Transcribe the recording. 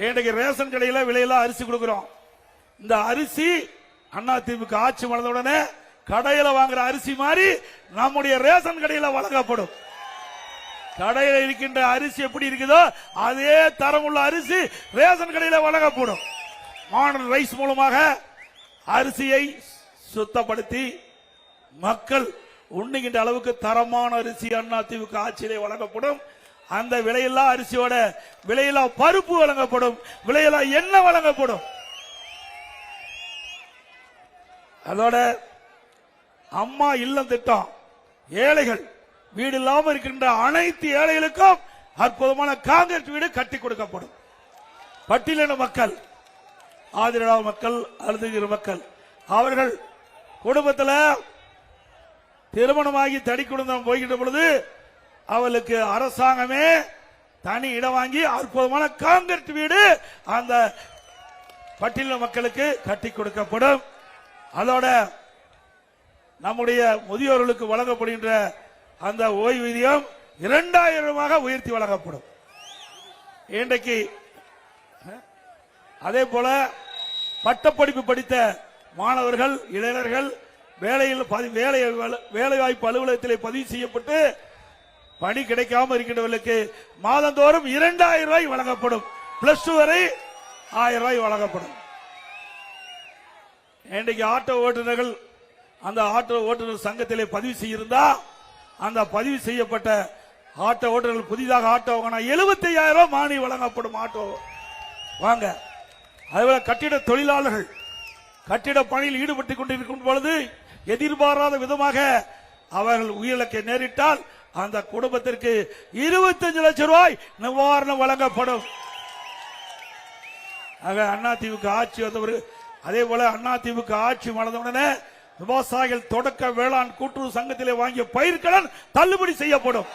இன்றைக்கு ரேஷன் கடையில விலையில அரிசி கொடுக்கிறோம். இந்த அரிசி அதிமுக ஆட்சி வளர்ந்த உடனே கடையில வாங்குற அரிசி மாதிரி நம்முடைய ரேஷன் கடையில வழங்கப்படும். கடையில் இருக்கின்ற அரிசி எப்படி இருக்குதோ அதே தரமுள்ள அரிசி ரேஷன் கடையில வழங்கப்படும். மாடர்ன் ரைஸ் மூலமாக அரிசியை சுத்தப்படுத்தி மக்கள் உண்ணுகின்ற அளவுக்கு தரமான அரிசி அதிமுக ஆட்சியிலே வழங்கப்படும். அந்த விலையில்லா அரிசியோட விலையில்லா பருப்பு வழங்கப்படும், விலையில்லா எண்ணெய் வழங்கப்படும். அதோட அம்மா இல்லம் திட்டம், ஏழைகள் வீடு இல்லாமல் இருக்கின்ற அனைத்து ஏழைகளுக்கும் அற்புதமான காங்கிரஸ் வீடு கட்டி கொடுக்கப்படும். பட்டியலின மக்கள், ஆதரவாள மக்கள், அழுதுகிற மக்கள், அவர்கள் குடும்பத்தில் திருமணமாகி தடி குடும்பம் போய்கின்ற பொழுது அவளுக்கு அரசாங்கமே தனி இடம் வாங்கி அற்புதமான காங்கிரஸ் வீடு அந்த பட்டியலின மக்களுக்கு கட்டி கொடுக்கப்படும். அதோட நம்முடைய முதியோர்களுக்கு வழங்கப்படுகின்ற அந்த ஓய்வூதியம் 2000 உயர்த்தி வழங்கப்படும். இன்றைக்கு அதே போல பட்டப்படிப்பு படித்த மாணவர்கள், இளைஞர்கள் வேலைவாய்ப்பு அலுவலகத்தில் பதிவு செய்யப்பட்டு பணி கிடைக்காமல் இருக்கின்றவர்களுக்கு மாதந்தோறும் 2000 ரூபாய் வழங்கப்படும். பிளஸ் 2 வரை 1000 ரூபாய் வழங்கப்படும். இன்றைக்கு ஆட்டோ ஓட்டுநர்கள் அந்த ஆட்டோ ஓட்டுநர் சங்கத்திலே பதிவு செய்திருந்தா அந்த பதிவு செய்யப்பட்ட ஆட்டோ ஓட்டுநர்கள் புதிதாக ஆட்டோ வாங்கினா 75,000 ரூபாய் மானியம் வழங்கப்படும். ஆட்டோ வாங்க. அதுபோல கட்டிட தொழிலாளர்கள் கட்டிட பணியில் ஈடுபட்டுக் கொண்டிருக்கும் பொழுது எதிர்பாராத விதமாக அவர்கள் உயிரிழக்க நேரிட்டால் அந்த குடும்பத்திற்கு 25 லட்சம் ரூபாய் நிவாரணம் வழங்கப்படும். அதிமுக ஆட்சி வந்தவர். அதே போல அதிமுக ஆட்சி வளர்ந்தவுடனே விவசாயிகள் தொடக்க வேளாண் கூட்டுறவு சங்கத்திலே வாங்கிய பயிர்க்கடன் தள்ளுபடி செய்யப்படும்.